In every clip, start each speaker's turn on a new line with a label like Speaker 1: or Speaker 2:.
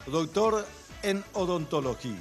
Speaker 1: doctor en odontología,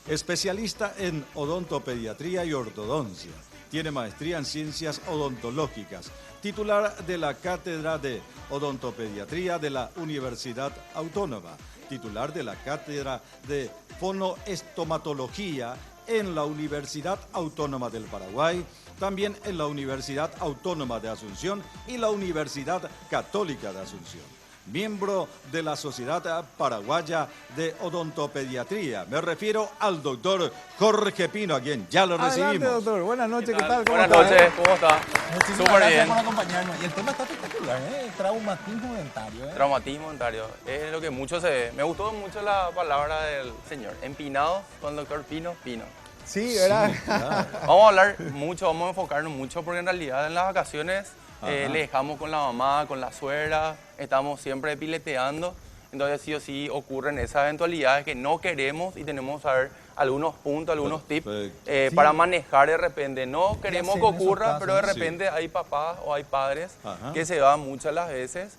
Speaker 1: especialista en odontopediatría y ortodoncia. Tiene maestría en ciencias odontológicas, titular de la Cátedra de Odontopediatría de la Universidad Autónoma, titular de la Cátedra de Fonoestomatología en la Universidad Autónoma del Paraguay, también en la Universidad Autónoma de Asunción y la Universidad Católica de Asunción. Miembro de la Sociedad Paraguaya de Odontopediatría. Me refiero al doctor Jorge Pino, a quien ya lo recibimos.
Speaker 2: Adelante, doctor. Buenas noches, ¿qué tal?
Speaker 3: Buenas noches, ¿cómo está?
Speaker 2: Muchísimas
Speaker 3: Súper
Speaker 2: gracias
Speaker 3: bien.
Speaker 2: por acompañarnos. Y el tema está espectacular, ¿eh? Traumatismo dentario, ¿eh?
Speaker 3: Traumatismo dentario, es lo que mucho se ve. Me gustó mucho la palabra del señor. Empinado con el doctor Pino, Pino.
Speaker 2: Sí, ¿verdad?
Speaker 1: Claro.
Speaker 3: Vamos a hablar mucho, vamos a enfocarnos mucho porque en realidad en las vacaciones le dejamos con la mamá, con la suegra, estamos siempre pileteando. Entonces sí o sí ocurren esas eventualidades que no queremos y tenemos que saber algunos puntos, algunos tips
Speaker 1: Perfecto.
Speaker 3: para manejar de repente. No queremos
Speaker 2: hacer
Speaker 3: que
Speaker 2: en esos
Speaker 3: ocurra,
Speaker 2: casos?
Speaker 3: pero de
Speaker 1: Sí.
Speaker 3: repente hay papás o hay padres
Speaker 1: Ajá.
Speaker 3: que se van muchas las veces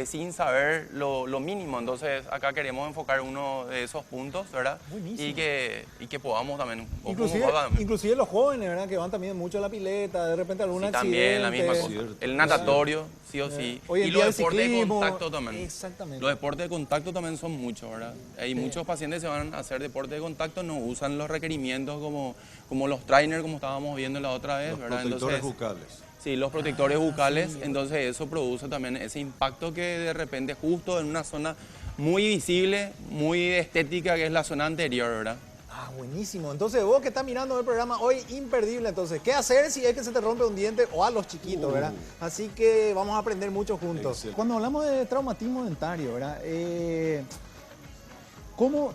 Speaker 3: sin saber lo mínimo. Entonces acá queremos enfocar uno de esos puntos, ¿verdad?
Speaker 2: Buenísimo.
Speaker 3: Y que podamos también...
Speaker 2: Inclusive los jóvenes, ¿verdad? Que van también mucho a la pileta, de repente algún
Speaker 3: Sí,
Speaker 2: accidente.
Speaker 3: también la misma cosa.
Speaker 1: Cierto.
Speaker 3: El natatorio, sí o sí.
Speaker 2: Hoy en
Speaker 3: Y
Speaker 2: día
Speaker 3: los
Speaker 2: el
Speaker 3: deportes de
Speaker 2: ciclismo.
Speaker 3: contacto también.
Speaker 2: Exactamente.
Speaker 3: Los deportes de contacto también son muchos, ¿verdad? Hay muchos pacientes que se van a hacer deporte de contacto, no usan los requerimientos como los trainers, como estábamos viendo la otra vez,
Speaker 1: Los
Speaker 3: ¿verdad?
Speaker 1: protectores bucales.
Speaker 3: Sí, los protectores bucales, entonces eso produce también ese impacto que de repente justo en una zona muy visible, muy estética, que es la zona anterior, ¿verdad?
Speaker 2: Ah, buenísimo. Entonces, vos que estás mirando el programa hoy, imperdible. Entonces, ¿qué hacer si es que se te rompe un diente o a los chiquitos, verdad? Así que vamos a aprender mucho juntos.
Speaker 1: Excelente.
Speaker 2: Cuando hablamos de traumatismo dentario, ¿verdad? ¿Cómo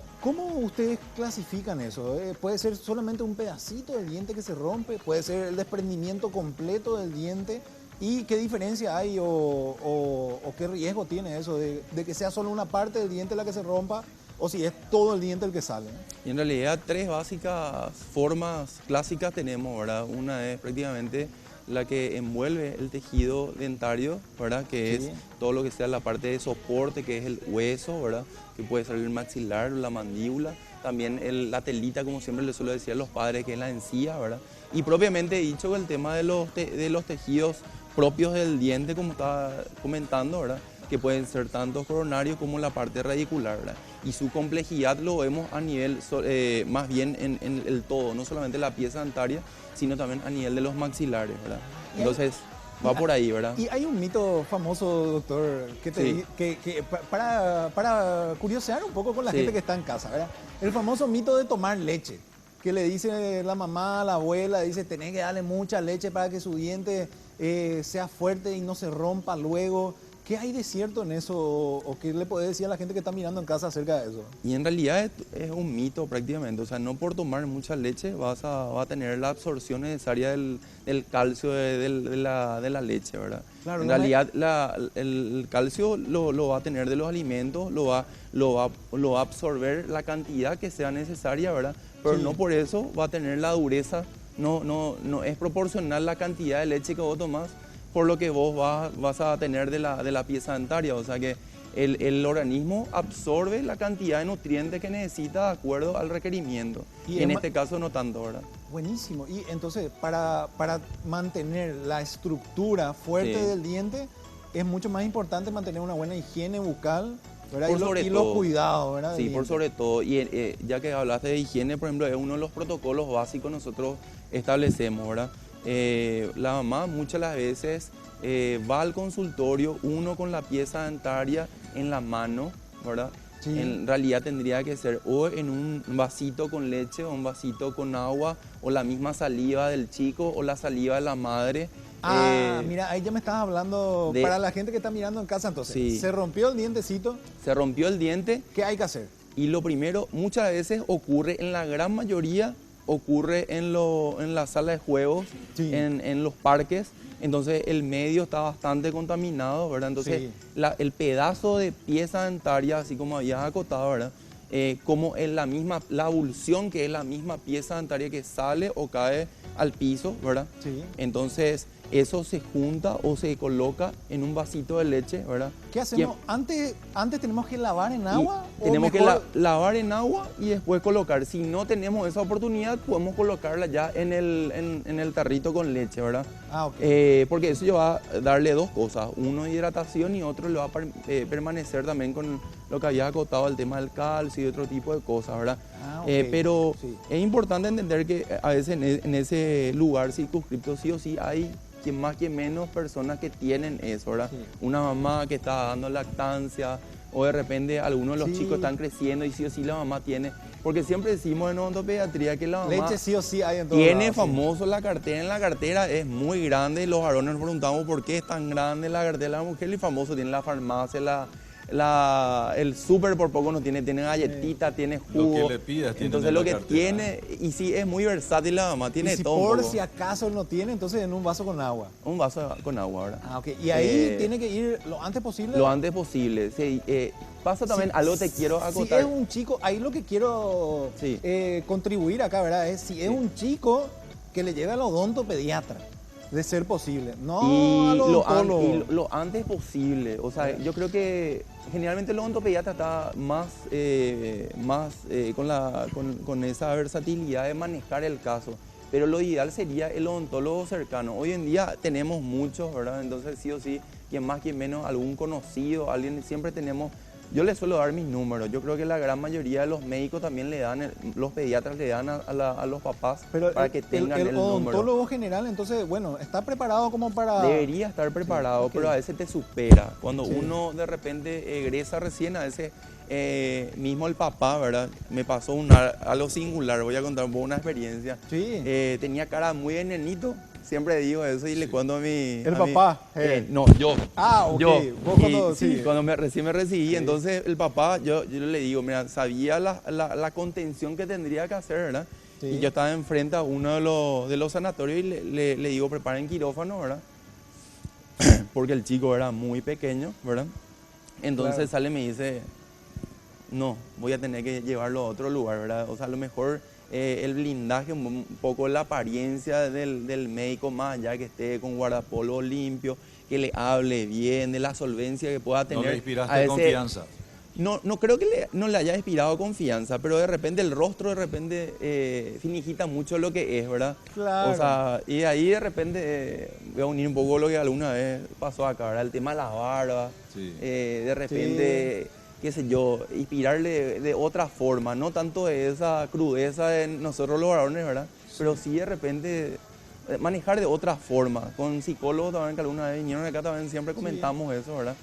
Speaker 2: ustedes clasifican eso? ¿Puede ser solamente un pedacito del diente que se rompe? ¿Puede ser el desprendimiento completo del diente? ¿Y qué diferencia hay o qué riesgo tiene eso de que sea solo una parte del diente la que se rompa o si es todo el diente el que sale?
Speaker 3: Y en realidad tres básicas formas clásicas tenemos, ¿verdad? Una es prácticamente la que envuelve el tejido dentario, ¿verdad? Que
Speaker 2: Sí.
Speaker 3: es todo lo que sea la parte de soporte, que es el hueso, ¿verdad? Que puede ser el maxilar, la mandíbula, también la telita, como siempre les suelo decir a los padres, que es la encía, ¿verdad? Y propiamente dicho, el tema de los tejidos propios del diente, como estaba comentando, ¿verdad? Que pueden ser tanto coronarios como la parte radicular, ¿verdad? Y su complejidad lo vemos a nivel, más bien en el todo, no solamente la pieza dentaria, sino también a nivel de los maxilares, ¿verdad? Entonces, va por ahí, ¿verdad?
Speaker 2: Y hay un mito famoso, doctor,
Speaker 3: Sí.
Speaker 2: para curiosear un poco con la
Speaker 3: Sí.
Speaker 2: gente que está en casa, ¿verdad? El famoso mito de tomar leche, que le dice la mamá, la abuela, dice, tenés que darle mucha leche para que su diente sea fuerte y no se rompa luego. ¿Qué hay de cierto en eso o qué le podés decir a la gente que está mirando en casa acerca de eso?
Speaker 3: Y en realidad es un mito prácticamente, o sea, no por tomar mucha leche vas a tener la absorción necesaria del calcio de la leche, ¿verdad?
Speaker 2: Claro,
Speaker 3: en
Speaker 2: no me-
Speaker 3: realidad el calcio lo va a tener de los alimentos, lo va a absorber la cantidad que sea necesaria, ¿verdad? Pero
Speaker 2: Sí.
Speaker 3: no por eso va a tener la dureza, no es proporcional la cantidad de leche que vos tomás por lo que vos vas a tener de la pieza dentaria, o sea que el organismo absorbe la cantidad de nutrientes que necesita de acuerdo al requerimiento.
Speaker 2: Y
Speaker 3: Y
Speaker 2: es
Speaker 3: en
Speaker 2: ma-
Speaker 3: este caso no tanto, ¿verdad?
Speaker 2: Buenísimo. Y entonces, para mantener la estructura fuerte
Speaker 3: Sí.
Speaker 2: del diente, es mucho más importante mantener una buena higiene bucal, ¿verdad?
Speaker 3: Por
Speaker 2: Y,
Speaker 3: sobre
Speaker 2: y los
Speaker 3: todo.
Speaker 2: cuidados, ¿verdad? del
Speaker 3: Sí, por
Speaker 2: diente.
Speaker 3: sobre todo. Y ya que hablaste de higiene, por ejemplo, es uno de los protocolos básicos nosotros establecemos, ¿verdad? La mamá muchas de las veces va al consultorio, uno con la pieza dentaria en la mano, ¿verdad?
Speaker 2: Sí.
Speaker 3: En realidad tendría que ser o en un vasito con leche o un vasito con agua o la misma saliva del chico o la saliva de la madre.
Speaker 2: Mira, ahí ya me estabas hablando,
Speaker 3: de-
Speaker 2: para la gente que está mirando en casa, entonces,
Speaker 3: Sí.
Speaker 2: se rompió el dientecito,
Speaker 3: Se rompió el diente.
Speaker 2: ¿qué hay que hacer?
Speaker 3: Y lo primero, muchas veces ocurre, en la gran mayoría, ocurre en la sala de juegos,
Speaker 2: Sí.
Speaker 3: en los parques. Entonces el medio está bastante contaminado, ¿verdad? Entonces
Speaker 2: Sí.
Speaker 3: el pedazo de pieza dentaria, así como habías acotado, ¿verdad? Como en la abulsión, que es la misma pieza dentaria que sale o cae al piso, ¿verdad?
Speaker 2: Sí.
Speaker 3: Entonces eso se junta o se coloca en un vasito de leche, ¿verdad?
Speaker 2: ¿Qué hacemos? ¿Antes tenemos que lavar en agua?
Speaker 3: Tenemos que
Speaker 2: mejor...
Speaker 3: lavar en agua y después colocar. Si no tenemos esa oportunidad, podemos colocarla ya en el tarrito con leche, ¿verdad?
Speaker 2: Ah, ok.
Speaker 3: Porque eso ya va a darle dos cosas. Uno, hidratación, y otro, le va a permanecer también con lo que había acotado, el tema del calcio y otro tipo de cosas, ¿verdad?
Speaker 2: Ah, ok.
Speaker 3: Pero
Speaker 2: Sí.
Speaker 3: es importante entender que a veces en ese lugar circunscripto sí o sí hay quien más que menos personas que tienen eso, ¿verdad?
Speaker 2: Sí.
Speaker 3: Una mamá que está dando lactancia, o de repente algunos de los
Speaker 2: Sí.
Speaker 3: chicos están creciendo y sí o sí la mamá tiene. Porque siempre decimos en odontopediatría que la mamá
Speaker 2: Leche sí o sí hay en todos
Speaker 3: tiene
Speaker 2: lados, sí.
Speaker 3: famoso la cartera. En la cartera es muy grande y los varones nos preguntamos por qué es tan grande la cartera de la mujer, y famoso tiene la farmacia, el súper por poco no tiene galletita, tiene jugo.
Speaker 1: Lo que le pidas tiene
Speaker 3: Entonces
Speaker 1: en
Speaker 3: lo
Speaker 1: la
Speaker 3: que
Speaker 1: cartera.
Speaker 3: tiene, y sí es muy versátil la mamá, tiene
Speaker 2: Y si
Speaker 3: todo un
Speaker 2: por
Speaker 3: poco.
Speaker 2: si acaso no tiene, entonces en un vaso con agua.
Speaker 3: Un vaso con agua, ¿verdad?
Speaker 2: Ah, ok. Y ahí tiene que ir lo antes posible.
Speaker 3: Lo antes posible. Sí, pasa también
Speaker 2: Si-
Speaker 3: algo te quiero
Speaker 2: Si
Speaker 3: acotar.
Speaker 2: es un chico, ahí lo que quiero
Speaker 3: Sí.
Speaker 2: contribuir acá, ¿verdad? Es si es un chico que le lleve al odontopediatra, de ser posible. No al odontólogo.
Speaker 3: Lo antes posible. O sea, yo creo que generalmente el odontopediatra está más con esa versatilidad de manejar el caso. Pero lo ideal sería el odontólogo cercano. Hoy en día tenemos muchos, ¿verdad? Entonces sí o sí, quien más, quien menos, algún conocido, alguien, siempre tenemos. Yo les suelo dar mis números. Yo creo que la gran mayoría de los médicos también le dan, los pediatras le dan a los papás
Speaker 2: Pero
Speaker 3: para que tengan el número.
Speaker 2: odontólogo general, entonces, bueno, está preparado como para...
Speaker 3: Debería estar preparado,
Speaker 2: ok.
Speaker 3: pero a veces te supera. Cuando
Speaker 2: Sí.
Speaker 3: uno de repente egresa recién, a veces mismo el papá, ¿verdad? Me pasó algo singular, voy a contar un poco una experiencia.
Speaker 2: Sí.
Speaker 3: Tenía cara muy de nenito, siempre digo eso y le cuento a mi...
Speaker 2: ¿El
Speaker 3: a
Speaker 2: papá?
Speaker 3: no, yo.
Speaker 2: Ah, ok.
Speaker 3: Yo.
Speaker 2: Vos
Speaker 3: Y
Speaker 2: cuando...
Speaker 3: sí,
Speaker 2: sí.
Speaker 3: cuando recién me recibí,
Speaker 2: Sí.
Speaker 3: entonces el papá, yo le digo, mira, sabía la contención que tendría que hacer, ¿verdad?
Speaker 2: Sí.
Speaker 3: Y yo estaba enfrente a uno de los sanatorios y le digo, preparen quirófano, ¿verdad? Porque el chico era muy pequeño, ¿verdad? Entonces
Speaker 2: Claro.
Speaker 3: sale y me dice, no, voy a tener que llevarlo a otro lugar, ¿verdad? O sea, a lo mejor el blindaje, un poco la apariencia del médico, más allá que esté con guardapolvo limpio, que le hable bien, de la solvencia que pueda tener.
Speaker 1: No le
Speaker 3: a
Speaker 1: inspiraste
Speaker 3: ese-
Speaker 1: confianza.
Speaker 3: no creo que no le haya inspirado confianza, pero de repente el rostro de repente finigita mucho lo que es, ¿verdad?
Speaker 2: Claro.
Speaker 3: O sea, y ahí de repente voy a unir un poco lo que alguna vez pasó acá, ¿verdad? El tema de la barba,
Speaker 1: Sí.
Speaker 3: de repente, qué sé yo, inspirarle de otra forma, no tanto de esa crudeza de nosotros los varones, ¿verdad? Pero sí de repente manejar de otra forma. Con psicólogos también que alguna vez vinieron acá también siempre comentamos eso, ¿verdad?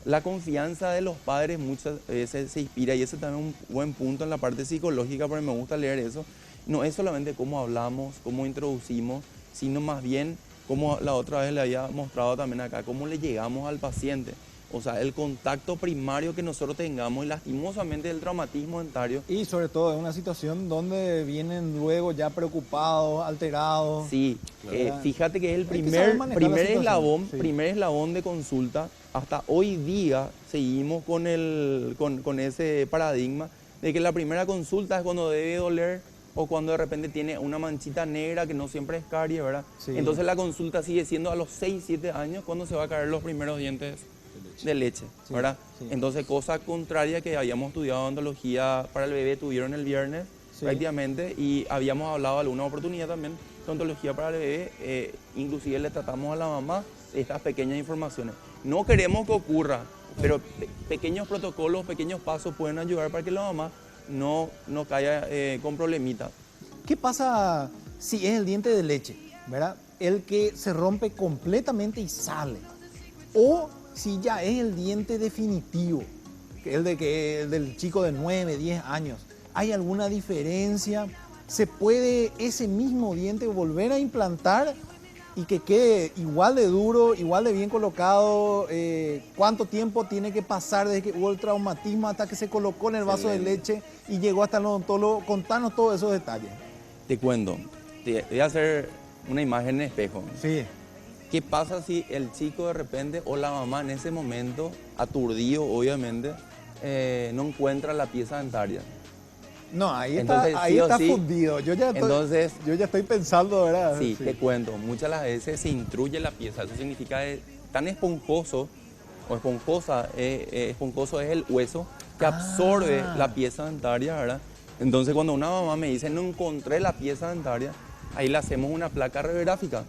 Speaker 3: La confianza de los padres muchas veces se inspira, y ese también es un buen punto en la parte psicológica, porque me gusta leer eso. No es solamente cómo hablamos, cómo introducimos, sino más bien, como la otra vez le había mostrado también acá, cómo le llegamos al paciente. O sea, el contacto primario que nosotros tengamos, y lastimosamente el traumatismo dentario.
Speaker 2: Y sobre todo en una situación donde vienen luego ya preocupados, alterados.
Speaker 3: Sí,
Speaker 2: Claro.
Speaker 3: fíjate que es el
Speaker 2: Hay que saber manejar la situación, sí.
Speaker 3: primer eslabón de consulta. Hasta hoy día seguimos con ese paradigma de que la primera consulta es cuando debe doler o cuando de repente tiene una manchita negra que no siempre es carie, ¿verdad?
Speaker 2: Sí.
Speaker 3: Entonces la consulta sigue siendo a los 6, 7 años cuando se va a caer los primeros dientes de leche,
Speaker 2: Sí,
Speaker 3: ¿verdad?
Speaker 2: sí.
Speaker 3: Entonces, cosa contraria que habíamos estudiado odontología para el bebé, tuvieron el viernes
Speaker 2: Sí.
Speaker 3: prácticamente, y habíamos hablado alguna oportunidad también de odontología para el bebé, inclusive le tratamos a la mamá estas pequeñas informaciones. No queremos que ocurra, pero pequeños protocolos, pequeños pasos pueden ayudar para que la mamá no caiga con problemitas.
Speaker 2: ¿Qué pasa si es el diente de leche, ¿verdad? El que se rompe completamente y sale. O si ya es el diente definitivo, que el del chico de 9, 10 años. ¿Hay alguna diferencia? ¿Se puede ese mismo diente volver a implantar y que quede igual de duro, igual de bien colocado? ¿Cuánto tiempo tiene que pasar desde que hubo el traumatismo hasta que se colocó en el vaso de leche y llegó hasta el odontólogo? Contanos todos esos detalles.
Speaker 3: Te cuento, te voy a hacer una imagen en espejo.
Speaker 2: Sí.
Speaker 3: ¿Qué pasa si el chico de repente o la mamá en ese momento, aturdido obviamente, no encuentra la pieza dentaria?
Speaker 2: No, ahí
Speaker 3: Entonces,
Speaker 2: está, ahí
Speaker 3: sí o
Speaker 2: está
Speaker 3: sí,
Speaker 2: fundido.
Speaker 3: entonces,
Speaker 2: Yo ya estoy pensando, ¿verdad?
Speaker 3: sí, te cuento, muchas de las veces se intruye la pieza, eso significa que tan esponjoso o esponjoso es el hueso que absorbe
Speaker 2: Ah.
Speaker 3: la pieza dentaria, ¿verdad? Entonces cuando una mamá me dice no encontré la pieza dentaria, ahí le hacemos una placa radiográfica.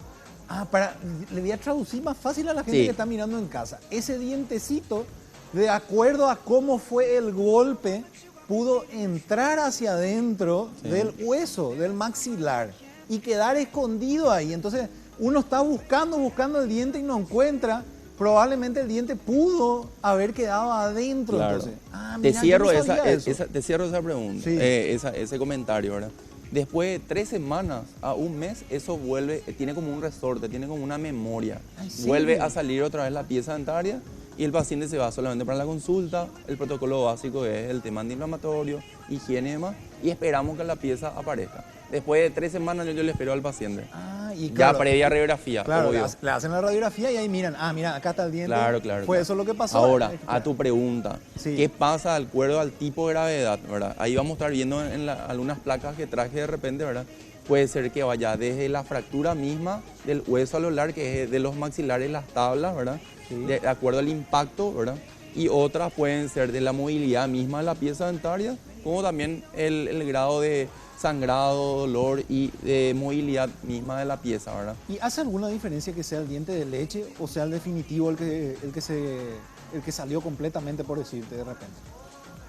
Speaker 2: Le voy a traducir más fácil a la gente
Speaker 3: Sí.
Speaker 2: que está mirando en casa. Ese dientecito, de acuerdo a cómo fue el golpe, pudo entrar hacia adentro
Speaker 3: Sí.
Speaker 2: del hueso, del maxilar, y quedar escondido ahí. Entonces, uno está buscando el diente y no encuentra. Probablemente el diente pudo haber quedado adentro.
Speaker 3: Claro.
Speaker 2: Entonces,
Speaker 3: Te
Speaker 2: mira, yo
Speaker 3: cierro
Speaker 2: no sabía eso.
Speaker 3: te cierro esa pregunta,
Speaker 2: Sí.
Speaker 3: ese comentario, ¿verdad? Después de 3 semanas a un mes, eso vuelve, tiene como un resorte, tiene como una memoria.
Speaker 2: Ay, ¿sí?
Speaker 3: Vuelve a salir otra vez la pieza dentaria y el paciente se va solamente para la consulta. El protocolo básico es el tema antiinflamatorio, higiene y demás, y esperamos que la pieza aparezca. Después de 3 semanas yo le espero al paciente.
Speaker 2: Y
Speaker 3: Ya
Speaker 2: claro,
Speaker 3: previa radiografía,
Speaker 2: Claro,
Speaker 3: obvio.
Speaker 2: le hacen la radiografía y ahí miran, mira, acá está el diente.
Speaker 3: Claro.
Speaker 2: Fue eso lo que pasó.
Speaker 3: Ahora, a tu pregunta,
Speaker 2: Sí.
Speaker 3: ¿qué pasa de acuerdo al tipo de gravedad, verdad? Ahí vamos a estar viendo en algunas placas que traje de repente, ¿verdad? Puede ser que vaya desde la fractura misma del hueso alular, que es de los maxilares, las tablas, ¿verdad?
Speaker 2: Sí.
Speaker 3: De acuerdo al impacto, ¿verdad? Y otras pueden ser de la movilidad misma de la pieza dentaria, como también el grado de sangrado, dolor y de movilidad misma de la pieza, ¿verdad?
Speaker 2: ¿Y hace alguna diferencia que sea el diente de leche o sea el definitivo el que salió completamente, por decirte, de repente?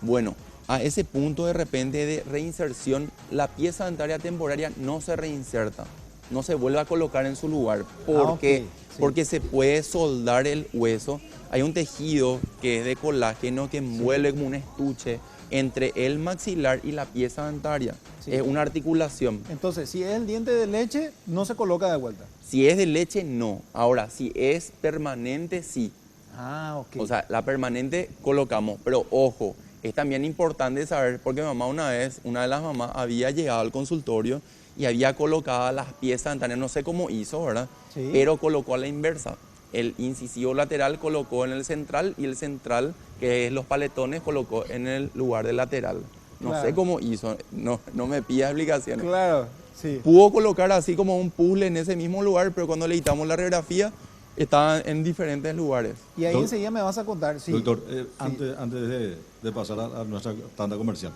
Speaker 3: Bueno, a ese punto de repente de reinserción, la pieza dentaria temporaria no se reinserta, no se vuelve a colocar en su lugar. ¿Por qué?
Speaker 2: ok, sí.
Speaker 3: Porque se puede soldar el hueso. Hay un tejido que es de colágeno que envuelve como un estuche entre el maxilar y la pieza dentaria.
Speaker 2: Sí.
Speaker 3: Es una articulación.
Speaker 2: Entonces, si es el diente de leche, no se coloca de vuelta.
Speaker 3: Si es de leche, no. Ahora, si es permanente, sí.
Speaker 2: Ok.
Speaker 3: O sea, la permanente colocamos, pero ojo, es también importante saber, porque mamá una de las mamás había llegado al consultorio y había colocado las piezas dentarias, no sé cómo hizo, ¿verdad?
Speaker 2: Sí.
Speaker 3: Pero colocó a la inversa. El incisivo lateral colocó en el central y el central, que es los paletones, colocó en el lugar del lateral. No
Speaker 2: Claro.
Speaker 3: sé cómo hizo, no me pidas explicaciones.
Speaker 2: Claro, sí.
Speaker 3: Pudo colocar así como un puzzle en ese mismo lugar, pero cuando le editamos la radiografía, estaban en diferentes lugares.
Speaker 2: Y ahí
Speaker 1: Doc-
Speaker 2: enseguida me vas a contar. Sí.
Speaker 1: Doctor, antes de pasar a nuestra tanda comercial,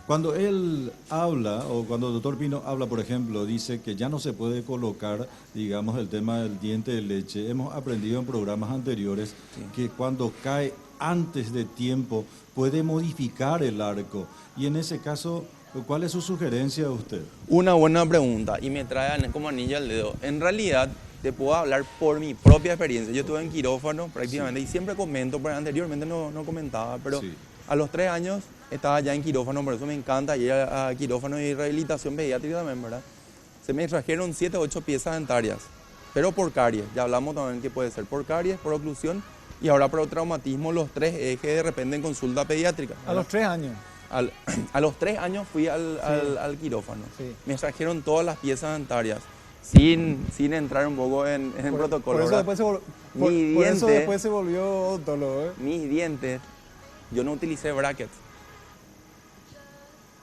Speaker 1: cuando él habla, o cuando el doctor Pino habla, por ejemplo, dice que ya no se puede colocar, digamos, el tema del diente de leche. Hemos aprendido en programas anteriores que cuando cae antes de tiempo puede modificar el arco. Y en ese caso, ¿cuál es su sugerencia de usted?
Speaker 3: Una buena pregunta y me trae como anillo al dedo. En realidad, te puedo hablar por mi propia experiencia. Yo estuve en quirófano prácticamente y siempre comento, pero anteriormente no comentaba, pero
Speaker 1: Sí.
Speaker 3: a los 3 años estaba ya en quirófano, por eso me encanta ir a quirófano y rehabilitación pediátrica también, ¿verdad? Se me trajeron 7 o 8 piezas dentarias, pero por caries. Ya hablamos también que puede ser por caries, por oclusión y ahora por traumatismo, los 3 ejes de repente en consulta pediátrica.
Speaker 2: A los 3 años.
Speaker 3: A los 3 años fui al quirófano.
Speaker 2: Sí.
Speaker 3: Me trajeron todas las piezas dentarias, sin entrar un poco en el protocolo.
Speaker 2: Por eso,
Speaker 3: ¿verdad?
Speaker 2: después se,
Speaker 3: Mi
Speaker 2: por eso
Speaker 3: diente-
Speaker 2: después se volvió odontólogo, ¿eh?
Speaker 3: Mis dientes, yo no utilicé brackets.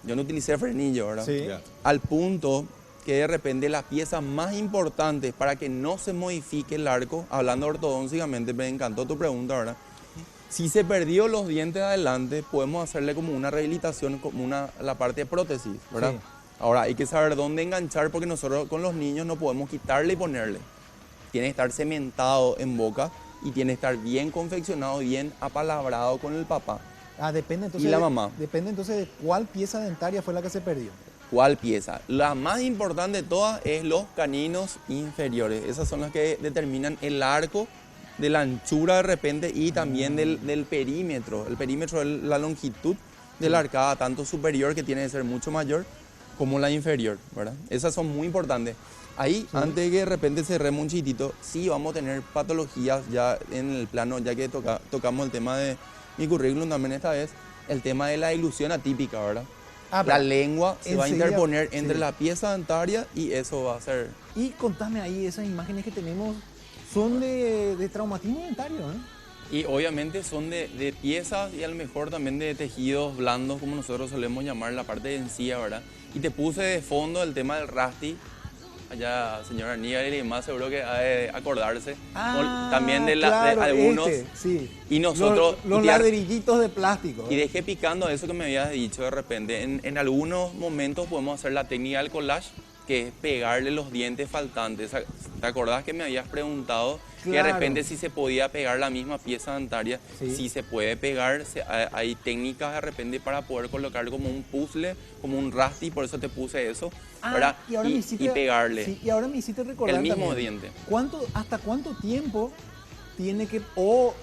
Speaker 3: Yo no utilicé frenillo, ¿verdad?
Speaker 2: Sí.
Speaker 1: Ya.
Speaker 3: Al punto que de repente las piezas más importantes para que no se modifique el arco, hablando ortodóncicamente, me encantó tu pregunta, ¿verdad? Si se perdió los dientes de adelante, podemos hacerle como una rehabilitación, como la parte de prótesis, ¿verdad?
Speaker 2: Sí.
Speaker 3: Ahora, hay que saber dónde enganchar porque nosotros con los niños no podemos quitarle y ponerle. Tiene que estar cementado en boca y tiene que estar bien confeccionado, bien apalabrado con el papá.
Speaker 2: Depende entonces.
Speaker 3: Y la mamá.
Speaker 2: Depende entonces de cuál pieza dentaria fue la que se perdió.
Speaker 3: ¿Cuál pieza? La más importante de todas es los caninos inferiores. Esas son las que determinan el arco de la anchura de repente y también del perímetro. El perímetro es la longitud de la arcada, tanto superior, que tiene que ser mucho mayor, como la inferior, ¿verdad? Esas son muy importantes. Ahí, antes de que de repente cerremos un chitito, sí vamos a tener patologías ya en el plano, ya que tocamos el tema de mi currículum también esta vez, el tema de la ilusión atípica, ¿verdad? La
Speaker 2: pero
Speaker 3: lengua se va a
Speaker 2: enseguida-
Speaker 3: interponer entre
Speaker 2: sí.
Speaker 3: la pieza dentaria y eso va a ser...
Speaker 2: Y contame ahí, esas imágenes que tenemos son de traumatismo dentario, ¿eh?
Speaker 3: Y obviamente son de piezas y a lo mejor también de tejidos blandos, como nosotros solemos llamar la parte de encía, ¿verdad? Y te puse de fondo el tema del rasti. Allá, señora Aníbal y demás, seguro que ha de acordarse. También de
Speaker 2: claro,
Speaker 3: algunos.
Speaker 2: Sí.
Speaker 3: Y nosotros.
Speaker 2: Los ladrillitos de plástico.
Speaker 3: Y dejé picando eso que me habías dicho de repente. En algunos momentos podemos hacer la técnica del collage, que es pegarle los dientes faltantes. ¿Te acordás que me habías preguntado que de
Speaker 2: Claro.
Speaker 3: repente si se podía pegar la misma pieza dentaria?
Speaker 2: Sí.
Speaker 3: Si se puede pegar, hay técnicas de repente para poder colocar como un puzzle, como un rasti, por eso te puse eso, ¿verdad?
Speaker 2: Y ahora me hiciste,
Speaker 3: y pegarle
Speaker 2: sí, y ahora me hiciste recordar
Speaker 3: el mismo
Speaker 2: también,
Speaker 3: diente.
Speaker 2: ¿Hasta cuánto tiempo tiene que, o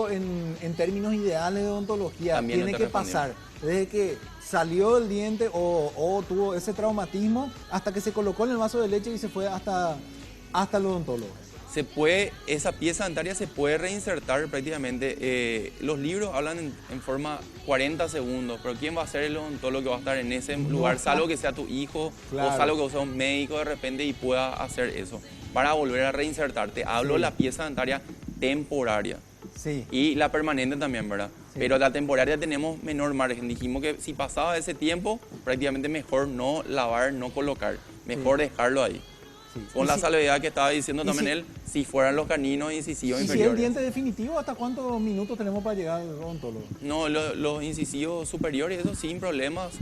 Speaker 2: en términos ideales de odontología,
Speaker 3: También no
Speaker 2: tiene
Speaker 3: te
Speaker 2: que
Speaker 3: respondí.
Speaker 2: pasar desde que salió el diente o tuvo ese traumatismo hasta que se colocó en el vaso de leche y se fue hasta el odontólogo?
Speaker 3: Esa pieza dentaria se puede reinsertar prácticamente. Los libros hablan en forma 40 segundos, pero ¿quién va a ser el odontólogo que va a estar en ese lugar? Salvo que sea tu hijo
Speaker 2: Claro.
Speaker 3: o salvo que sea un médico de repente y pueda hacer eso para volver a reinsertarte. Hablo de la pieza dentaria temporaria
Speaker 2: Sí.
Speaker 3: y la permanente también, ¿verdad?
Speaker 2: Sí.
Speaker 3: Pero la temporaria tenemos menor margen. Dijimos que si pasaba ese tiempo, prácticamente mejor no lavar, no colocar. Mejor dejarlo ahí.
Speaker 2: Sí.
Speaker 3: Con
Speaker 2: Y
Speaker 3: la
Speaker 2: si-
Speaker 3: salvedad que estaba diciendo
Speaker 2: y
Speaker 3: también
Speaker 2: si-
Speaker 3: él, si fueran los caninos incisivos
Speaker 2: ¿Y si el
Speaker 3: inferiores.
Speaker 2: diente definitivo, hasta cuántos minutos tenemos para llegar al odontólogo?
Speaker 3: No, los incisivos superiores, eso sin problemas,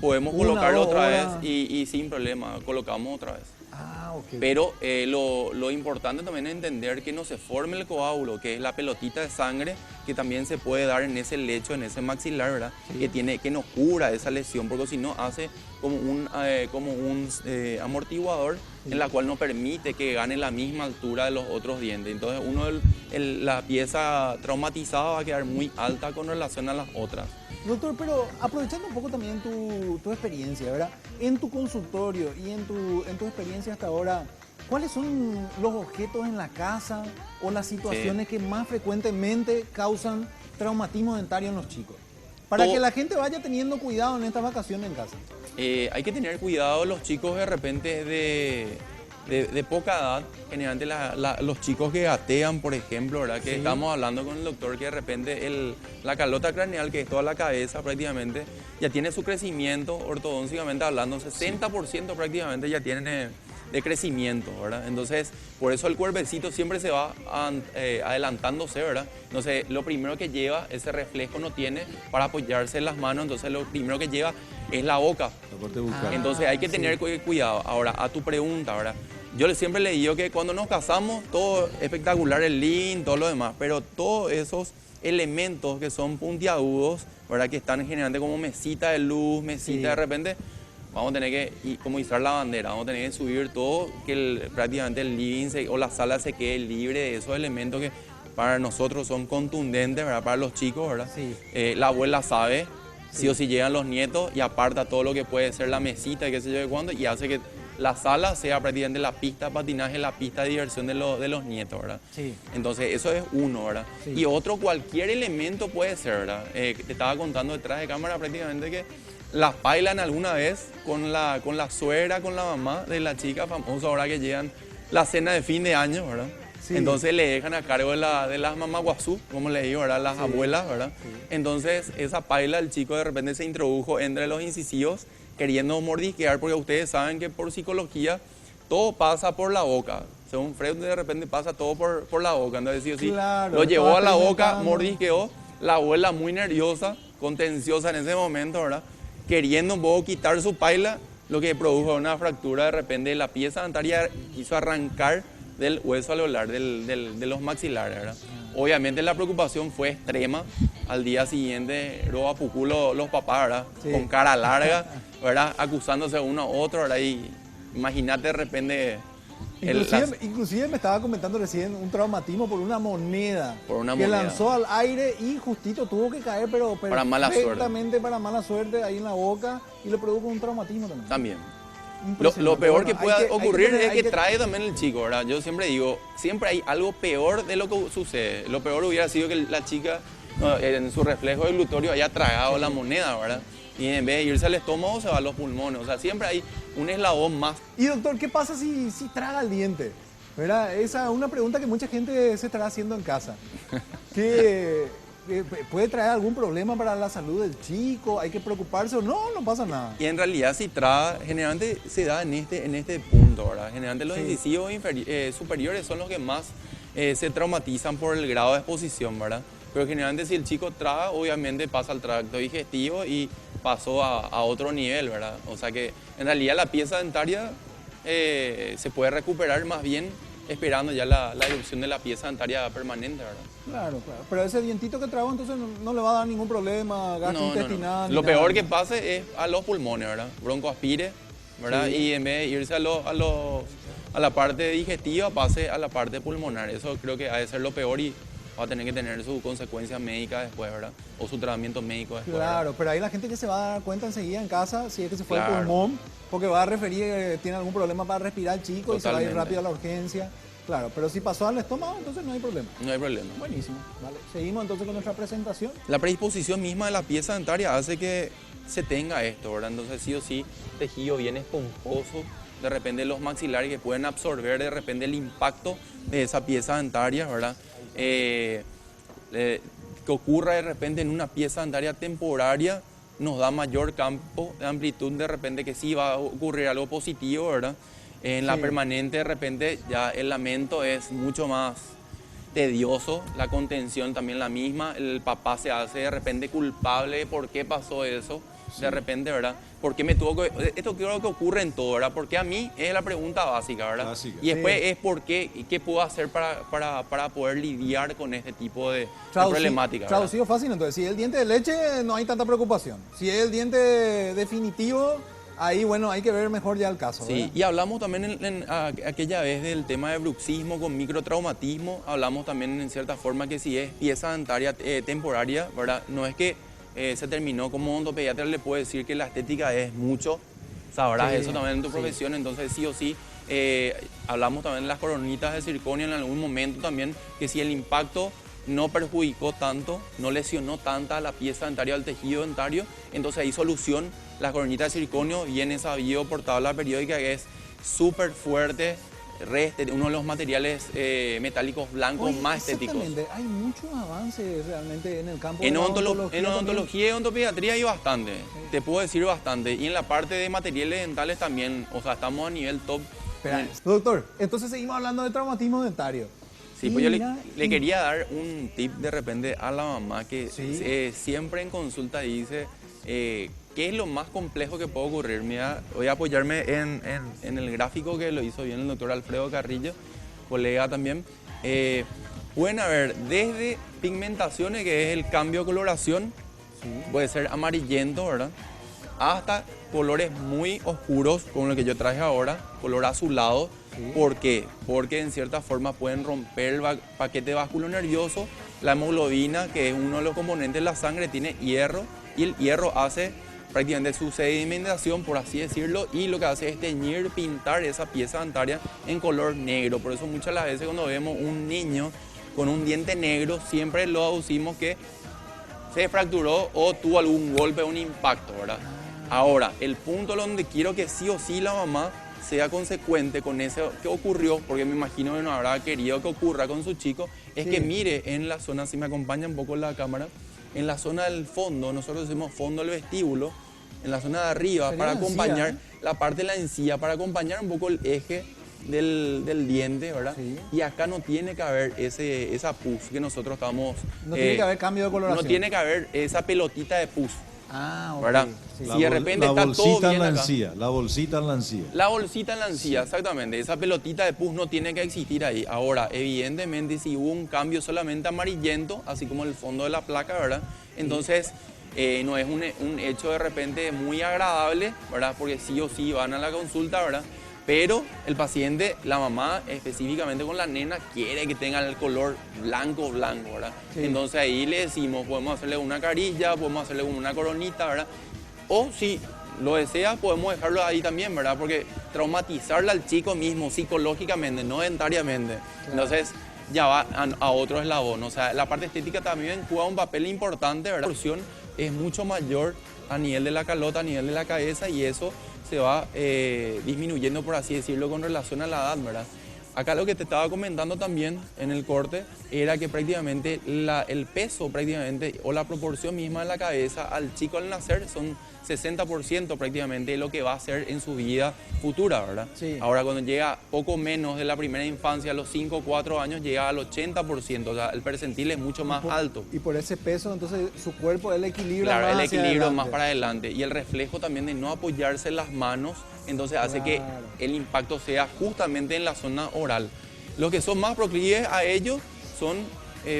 Speaker 3: podemos
Speaker 2: Una,
Speaker 3: colocarlo
Speaker 2: dos
Speaker 3: otra
Speaker 2: horas.
Speaker 3: vez y sin problema, colocamos otra vez.
Speaker 2: Ah, ok.
Speaker 3: Pero lo importante también es entender que no se forme el coágulo, que es la pelotita de sangre que también se puede dar en ese lecho, en ese maxilar, ¿verdad? Que nos cura esa lesión, porque si no hace como un amortiguador en la cual no permite que gane la misma altura de los otros dientes. Entonces la pieza traumatizada va a quedar muy alta con relación a las otras.
Speaker 2: Doctor, pero aprovechando un poco también tu experiencia, ¿verdad? En tu consultorio y en tu experiencia hasta ahora, ¿cuáles son los objetos en la casa o las situaciones que más frecuentemente causan traumatismo dentario en los chicos? Para que la gente vaya teniendo cuidado en estas vacaciones en casa.
Speaker 3: Hay que tener cuidado los chicos de repente de poca edad, generalmente los chicos que gatean, por ejemplo, ¿verdad? Que
Speaker 2: Sí.
Speaker 3: estamos hablando con el doctor que de repente la calota craneal, que es toda la cabeza prácticamente, ya tiene su crecimiento, ortodóncicamente hablando, 60% prácticamente ya tiene de crecimiento, ¿verdad? Entonces, por eso el cuerpecito siempre se va adelantándose, ¿verdad? Entonces, lo primero que lleva, ese reflejo no tiene para apoyarse en las manos, entonces lo primero que lleva es la boca.
Speaker 1: La parte bucal.
Speaker 3: Entonces hay que tener cuidado. Ahora, a tu pregunta, ¿verdad? Yo siempre le digo que cuando nos casamos, todo espectacular, el living, todo lo demás, pero todos esos elementos que son puntiagudos, ¿verdad? Que están generalmente como mesita de luz, mesita
Speaker 2: Sí.
Speaker 3: de repente, vamos a tener que, como izar la bandera, vamos a tener que subir todo, que prácticamente el living o la sala se quede libre de esos elementos que para nosotros son contundentes, ¿verdad? Para los chicos, ¿verdad?
Speaker 2: Sí.
Speaker 3: La abuela sabe, sí o sí llegan los nietos y aparta todo lo que puede ser la mesita y qué sé yo de cuándo y hace que la sala sea prácticamente la pista de patinaje, la pista de diversión de los nietos, ¿verdad?
Speaker 2: Sí.
Speaker 3: Entonces eso es uno, ¿verdad?
Speaker 2: Sí.
Speaker 3: Y otro, cualquier elemento puede ser, ¿verdad? Te estaba contando detrás de cámara prácticamente que las bailan alguna vez con la suegra, con la mamá de la chica famosa ahora que llegan la cena de fin de año, ¿verdad?
Speaker 2: Sí.
Speaker 3: Entonces le dejan a cargo de las mamaguazú, como le digo, ¿verdad? Las abuelas, ¿verdad? Entonces esa paila, el chico de repente se introdujo entre los incisivos queriendo mordisquear, porque ustedes saben que por psicología todo pasa por la boca. Según Freud, de repente pasa todo por la boca. Entonces, sí o sí,
Speaker 2: Claro,
Speaker 3: lo llevó a la boca,
Speaker 2: experimentando.
Speaker 3: mordisqueó, la abuela muy nerviosa, contenciosa en ese momento, ¿verdad? Queriendo un poco quitar su paila, lo que produjo una fractura de repente de la pieza dentaria, quiso arrancar del hueso alveolar, de los maxilares, ¿verdad? Obviamente la preocupación fue extrema. Al día siguiente, luego Pucú los papás, ¿verdad?
Speaker 2: Sí.
Speaker 3: Con cara larga, ¿verdad? Acusándose uno a otro, ¿verdad? Y imagínate de repente...
Speaker 2: Inclusive me estaba comentando recién un traumatismo por una moneda
Speaker 3: Por una
Speaker 2: que
Speaker 3: moneda.
Speaker 2: lanzó al aire y justito tuvo que caer, pero
Speaker 3: Para mala suerte.
Speaker 2: perfectamente para mala suerte ahí en la boca y le produjo un traumatismo también.
Speaker 3: También. Lo
Speaker 2: Impresionante.
Speaker 3: peor
Speaker 2: Bueno,
Speaker 3: que
Speaker 2: hay
Speaker 3: pueda
Speaker 2: hay que
Speaker 3: ocurrir
Speaker 2: tener-
Speaker 3: es
Speaker 2: hay
Speaker 3: que trae también el chico, ¿verdad? Yo siempre digo, siempre hay algo peor de lo que sucede. Lo peor hubiera sido que la chica, en su reflejo de glutorio, haya tragado la moneda, ¿verdad? Y en vez de irse al estómago, se va a los pulmones. O sea, siempre hay un eslabón más.
Speaker 2: Y doctor, ¿qué pasa si traga el diente? ¿Verdad? Esa es una pregunta que mucha gente se estará haciendo en casa. ¿Qué, ¿Puede traer algún problema para la salud del chico? ¿Hay que preocuparse o no? No pasa nada.
Speaker 3: Y en realidad si trae, generalmente se da en este punto, ¿verdad? Generalmente los
Speaker 2: Sí.
Speaker 3: incisivos superiores son los que más se traumatizan por el grado de exposición, ¿verdad? Pero generalmente si el chico traga, obviamente pasa al tracto digestivo y pasó a otro nivel, ¿verdad? O sea que en realidad la pieza dentaria se puede recuperar más bien esperando ya la erupción de la pieza dentaria permanente, ¿verdad?
Speaker 2: Claro, claro. Pero ese dientito que tragó entonces no le va a dar ningún problema gastrointestinal. ni
Speaker 3: Lo
Speaker 2: nada.
Speaker 3: peor que pase es a los pulmones, ¿verdad? Broncoaspire, ¿verdad?
Speaker 2: Sí.
Speaker 3: Y en vez de irse a la parte digestiva, pase a la parte pulmonar. Eso creo que ha de ser lo peor y va a tener que tener sus consecuencias médicas después, ¿verdad? O su tratamiento médico después.
Speaker 2: Claro, pero ahí la gente que se va a dar cuenta enseguida en casa si es que se fue
Speaker 3: Claro.
Speaker 2: al pulmón, porque va a referir que tiene algún problema para respirar el chico y se va a ir
Speaker 3: Totalmente.
Speaker 2: rápido a la urgencia. Claro, pero si pasó al estómago, entonces no hay problema.
Speaker 3: No hay problema.
Speaker 2: Buenísimo, vale. Seguimos entonces con nuestra presentación.
Speaker 3: La predisposición misma de la pieza dentaria hace que se tenga esto, ¿verdad? Entonces sí o sí, tejido bien esponjoso, de repente los maxilares que pueden absorber de repente el impacto de esa pieza dentaria, ¿verdad? Que ocurra de repente en una pieza dentaria temporaria nos da mayor campo de amplitud, de repente que sí va a ocurrir algo positivo, ¿verdad? En la
Speaker 2: Sí.
Speaker 3: permanente de repente ya el lamento es mucho más tedioso, la contención también la misma, el papá se hace de repente culpable de por qué pasó eso, de repente, ¿verdad? ¿Por qué me tuvo que...? Esto creo que ocurre en todo, ¿verdad? Porque a mí es la pregunta básica, ¿verdad?
Speaker 1: Básica.
Speaker 3: Y después
Speaker 2: Sí.
Speaker 3: es por qué, y qué puedo hacer para poder lidiar con este tipo de problemática, ¿verdad?
Speaker 2: Traducido fácil, entonces, si es el diente de leche, no hay tanta preocupación. Si es el diente definitivo, ahí, bueno, hay que ver mejor ya el caso.
Speaker 3: Sí,
Speaker 2: ¿verdad?
Speaker 3: y hablamos también aquella vez del tema de bruxismo con microtraumatismo, hablamos también en cierta forma que si es pieza dentaria temporaria, ¿verdad? No es que se terminó como odontopediatra, le puedo decir que la estética es mucho, sabrás
Speaker 2: Sí,
Speaker 3: eso también en tu
Speaker 2: sí.
Speaker 3: profesión, entonces sí o sí, hablamos también de las coronitas de circonio en algún momento también, que si el impacto no perjudicó tanto, no lesionó tanta la pieza dentaria del tejido dentario, entonces hay solución. La coronita de circonio viene sabido por tabla periódica que es súper fuerte, uno de los materiales metálicos blancos
Speaker 2: Oye,
Speaker 3: más estéticos.
Speaker 2: exactamente, hay muchos avances realmente en el campo
Speaker 3: En
Speaker 2: de la
Speaker 3: odontología
Speaker 2: también.
Speaker 3: y odontopediatría hay bastante, te puedo decir bastante. Y en la parte de materiales dentales también, o sea, estamos a nivel top.
Speaker 2: Espera, doctor, entonces seguimos hablando de traumatismo dentario.
Speaker 3: Sí,
Speaker 2: Y
Speaker 3: pues yo
Speaker 2: mira,
Speaker 3: le quería dar un tip de repente a la mamá que
Speaker 2: Sí.
Speaker 3: siempre en consulta dice qué es lo más complejo que puede ocurrir. Mira, voy a apoyarme en el gráfico que lo hizo bien el doctor Alfredo Carrillo, colega también. Pueden haber desde pigmentaciones, que es el cambio de coloración, puede ser amarillento, ¿verdad? Hasta colores muy oscuros, como el que yo traje ahora, color azulado.
Speaker 2: Sí.
Speaker 3: ¿Por qué? Porque en cierta forma pueden romper el paquete vasculonervioso. La hemoglobina, que es uno de los componentes de la sangre, tiene hierro y el hierro hace prácticamente su sedimentación, por así decirlo, y lo que hace es teñir, pintar esa pieza dentaria en color negro. Por eso muchas las veces cuando vemos un niño con un diente negro, siempre lo aducimos que se fracturó o tuvo algún golpe, un impacto, ¿verdad? Ahora, el punto donde quiero que sí o sí la mamá sea consecuente con eso que ocurrió, porque me imagino que no habrá querido que ocurra con su chico, es
Speaker 2: Sí.
Speaker 3: que mire en la zona, si me acompaña un poco la cámara, en la zona del fondo, nosotros decimos fondo del vestíbulo, en la zona de arriba,
Speaker 2: Sería
Speaker 3: para
Speaker 2: la encía,
Speaker 3: acompañar
Speaker 2: ¿eh?
Speaker 3: la parte de la encía, para acompañar un poco el eje del diente, ¿verdad?
Speaker 2: Sí.
Speaker 3: Y acá no tiene que haber esa pus que nosotros estamos...
Speaker 2: No tiene que haber cambio de coloración.
Speaker 3: No tiene que haber esa pelotita de pus.
Speaker 2: Ah, ok.
Speaker 3: ¿Verdad?
Speaker 2: Sí.
Speaker 3: Si de repente
Speaker 1: la
Speaker 3: está todo
Speaker 1: bolsita
Speaker 3: bien
Speaker 1: en la
Speaker 3: acá.
Speaker 1: encía, la bolsita en la encía.
Speaker 3: La bolsita en la encía, exactamente. Esa pelotita de pus no tiene que existir ahí. Ahora, evidentemente, si hubo un cambio solamente amarillento, así como el fondo de la placa, ¿verdad? Entonces, no es un hecho de repente muy agradable, ¿verdad? Porque sí o sí van a la consulta, ¿verdad? Pero el paciente, la mamá, específicamente con la nena, quiere que tenga el color blanco, ¿verdad?
Speaker 2: Sí.
Speaker 3: Entonces ahí le decimos, podemos hacerle una carilla, podemos hacerle una coronita, ¿verdad? O si lo desea, podemos dejarlo ahí también, ¿verdad? Porque traumatizarle al chico mismo psicológicamente, no dentariamente. Entonces ya va a otro eslabón. O sea, la parte estética también juega un papel importante, ¿verdad? La porción es mucho mayor a nivel de la calota, a nivel de la cabeza, y eso se va disminuyendo, por así decirlo, con relación a la edad, ¿verdad? Acá lo que te estaba comentando también en el corte era que prácticamente el peso prácticamente o la proporción misma de la cabeza al chico al nacer son 60% prácticamente de lo que va a ser en su vida futura, ¿verdad?
Speaker 2: Sí.
Speaker 3: Ahora cuando llega poco menos de la primera infancia, a los 5 o 4 años, llega al 80%, o sea, el percentil es mucho más alto.
Speaker 2: Y por ese peso, entonces su cuerpo, él equilibra
Speaker 3: Claro,
Speaker 2: más
Speaker 3: el
Speaker 2: hacia
Speaker 3: equilibrio
Speaker 2: adelante.
Speaker 3: más para adelante y el reflejo también de no apoyarse en las manos, entonces hace que
Speaker 2: Claro.
Speaker 3: el impacto sea justamente en la zona oral. Los que son más proclives a ello son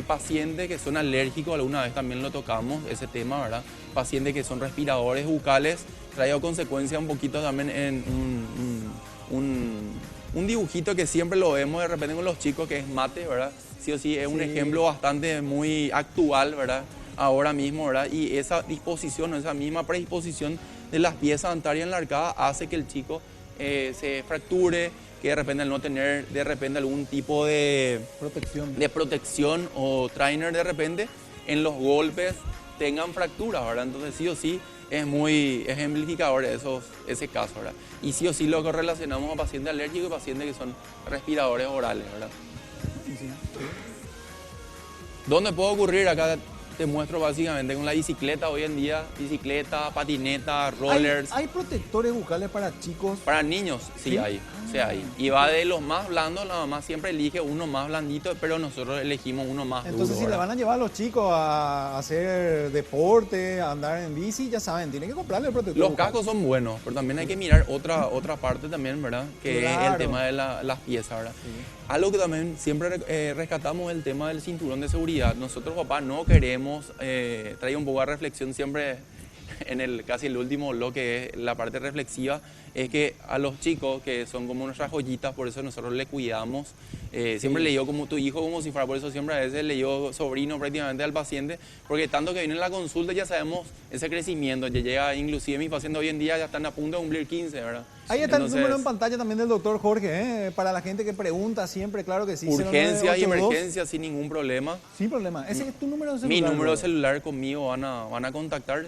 Speaker 3: pacientes que son alérgicos, alguna vez también lo tocamos, ese tema, ¿verdad? Pacientes que son respiradores bucales, traigo consecuencia un poquito también en un dibujito que siempre lo vemos de repente con los chicos, que es mate, ¿verdad? Sí o sí, es un
Speaker 2: Sí.
Speaker 3: ejemplo bastante muy actual, ¿verdad? Ahora mismo, ¿verdad? Y esa disposición, esa misma predisposición de las piezas dentarias en la arcada hace que el chico se fracture, que de repente al no tener de repente algún tipo
Speaker 2: Protección.
Speaker 3: protección o trainer de repente, en los golpes tengan fracturas, ¿verdad? Entonces sí o sí es muy ejemplificador ese caso, ¿verdad? Y sí o sí lo correlacionamos a pacientes alérgicos y pacientes que son respiradores orales, ¿verdad?
Speaker 2: Sí.
Speaker 3: ¿Dónde puede ocurrir? Acá te muestro básicamente con la bicicleta hoy en día, bicicleta, patineta, rollers.
Speaker 2: ¿Hay protectores bucales para chicos?
Speaker 3: Para niños sí,
Speaker 2: ¿Sí?
Speaker 3: hay, sí hay. Y va de los más blandos, la mamá siempre elige uno más blandito, pero nosotros elegimos uno más
Speaker 2: Entonces,
Speaker 3: duro,
Speaker 2: si le
Speaker 3: ¿verdad?
Speaker 2: van a llevar a los chicos a hacer deporte, a andar en bici, ya saben, tienen que comprarle el protector
Speaker 3: Los
Speaker 2: bucal.
Speaker 3: cascos son buenos, pero también hay que mirar otra parte también, ¿verdad? Que es el
Speaker 2: Claro.
Speaker 3: tema de las piezas, ¿verdad? Algo que también siempre rescatamos es el tema del cinturón de seguridad. Nosotros, papá, no queremos, trae un poco de reflexión siempre en casi el último bloque, es la parte reflexiva, es que a los chicos que son como nuestras joyitas, por eso nosotros le cuidamos. Siempre le digo como tu hijo, como si fuera, por eso siempre a veces le digo sobrino prácticamente al paciente, porque tanto que viene en la consulta ya sabemos ese crecimiento, ya llega, inclusive mis pacientes hoy en día ya están a punto de cumplir 15, ¿verdad?
Speaker 2: Ahí está
Speaker 3: Entonces,
Speaker 2: el número en pantalla también del doctor Jorge, para la gente que pregunta siempre, claro que sí.
Speaker 3: urgencias y
Speaker 2: 0982.
Speaker 3: emergencias sin ningún problema.
Speaker 2: Sin problema. Ese es tu número de celular.
Speaker 3: Mi número de
Speaker 2: bro.
Speaker 3: celular conmigo van a contactar.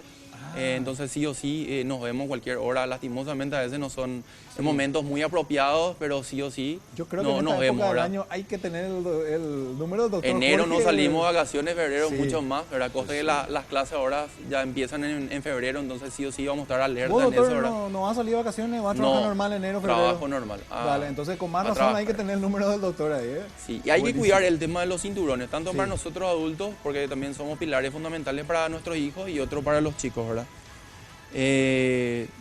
Speaker 3: Entonces sí o sí nos vemos cualquier hora. Lastimosamente a veces no son en momentos muy apropiados, pero sí o sí
Speaker 2: Yo creo que
Speaker 3: no,
Speaker 2: en esta
Speaker 3: nos
Speaker 2: época
Speaker 3: vemos,
Speaker 2: del
Speaker 3: ¿verdad?
Speaker 2: año hay que tener el número del doctor
Speaker 3: Enero
Speaker 2: Jorge.
Speaker 3: no salimos de vacaciones, febrero
Speaker 2: Sí.
Speaker 3: mucho más, ¿verdad? Cosa que las clases ahora ya empiezan en febrero, entonces sí o sí vamos a estar alerta
Speaker 2: Vos,
Speaker 3: en eso,
Speaker 2: doctor,
Speaker 3: ¿verdad?
Speaker 2: no vas a salir de vacaciones, vas a trabajar
Speaker 3: No,
Speaker 2: normal enero, febrero.
Speaker 3: trabajo normal.
Speaker 2: Vale, entonces con más
Speaker 3: a
Speaker 2: razón hay que
Speaker 3: trabajar.
Speaker 2: tener el número del doctor ahí,
Speaker 3: Sí, y hay que
Speaker 2: Buenísimo.
Speaker 3: cuidar el tema de los cinturones, tanto
Speaker 2: Sí.
Speaker 3: para nosotros adultos, porque también somos pilares fundamentales para nuestros hijos y otro para los chicos, ¿verdad?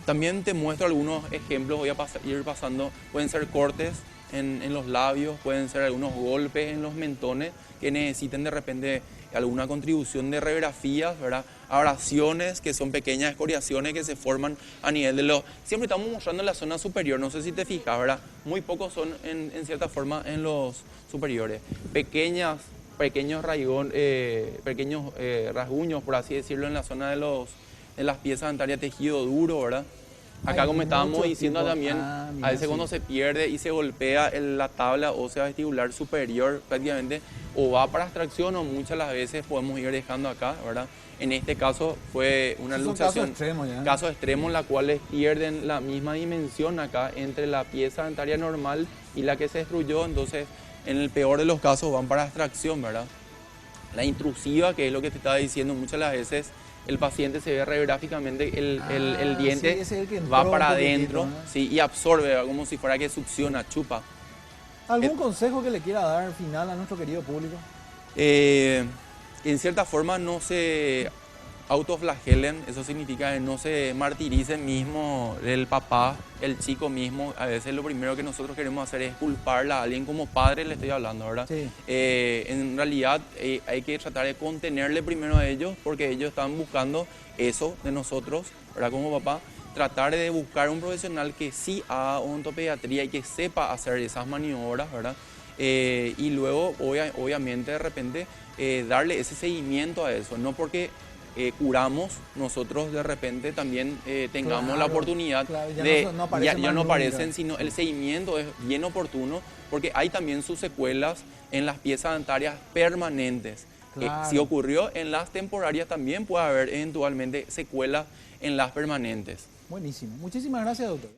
Speaker 3: También te muestro algunos ejemplos, voy a ir pasando, pueden ser cortes en los labios, pueden ser algunos golpes en los mentones que necesiten de repente alguna contribución de radiografías, ¿verdad? Abrasiones, que son pequeñas escoriaciones que se forman a nivel de los... Siempre estamos mostrando en la zona superior, no sé si te fijas, ¿verdad? Muy pocos son en cierta forma en los superiores. Pequeños rasguños, por así decirlo, en la zona de las piezas dentarias, tejido duro, ¿verdad? Acá,
Speaker 2: Hay
Speaker 3: como estábamos
Speaker 2: mucho
Speaker 3: diciendo
Speaker 2: tipo.
Speaker 3: también,
Speaker 2: Mira,
Speaker 3: a veces
Speaker 2: sí.
Speaker 3: cuando se pierde y se golpea la tabla ósea vestibular superior, prácticamente o va para extracción o muchas las veces podemos ir dejando acá, ¿verdad? En este caso fue una
Speaker 2: Esos son
Speaker 3: luxación.
Speaker 2: casos extremos ya.
Speaker 3: Casos extremos en los cuales pierden la misma dimensión acá entre la pieza dentaria normal y la que se destruyó, entonces en el peor de los casos van para extracción, ¿verdad? La intrusiva, que es lo que te estaba diciendo muchas de las veces, el paciente se ve radiográficamente, el diente
Speaker 2: sí, ese es el que entró
Speaker 3: va
Speaker 2: un
Speaker 3: para
Speaker 2: poquitito,
Speaker 3: adentro,
Speaker 2: ¿no?
Speaker 3: sí, y absorbe, ¿verdad? Como si fuera que succiona, chupa.
Speaker 2: ¿Algún consejo que le quiera dar al final a nuestro querido público?
Speaker 3: En cierta forma no se autoflagelen, eso significa que no se martiricen mismo el papá, el chico mismo. A veces lo primero que nosotros queremos hacer es culparla a alguien, como padre le estoy hablando, ¿verdad?
Speaker 2: Sí.
Speaker 3: En realidad hay que tratar de contenerle primero a ellos, porque ellos están buscando eso de nosotros, ¿verdad? Como papá, tratar de buscar un profesional que sí haga odontopediatría y que sepa hacer esas maniobras, ¿verdad? Y luego, obviamente, de repente, darle ese seguimiento a eso, no porque curamos, nosotros de repente también tengamos la
Speaker 2: Claro,
Speaker 3: oportunidad
Speaker 2: claro, ya
Speaker 3: de...
Speaker 2: no aparecen
Speaker 3: ya
Speaker 2: más
Speaker 3: no
Speaker 2: nunca.
Speaker 3: aparecen, sino el seguimiento es bien oportuno, porque hay también sus secuelas en las piezas dentarias permanentes.
Speaker 2: Claro.
Speaker 3: Si ocurrió en las temporarias, también puede haber eventualmente secuelas en las permanentes.
Speaker 2: Buenísimo. Muchísimas gracias, doctor.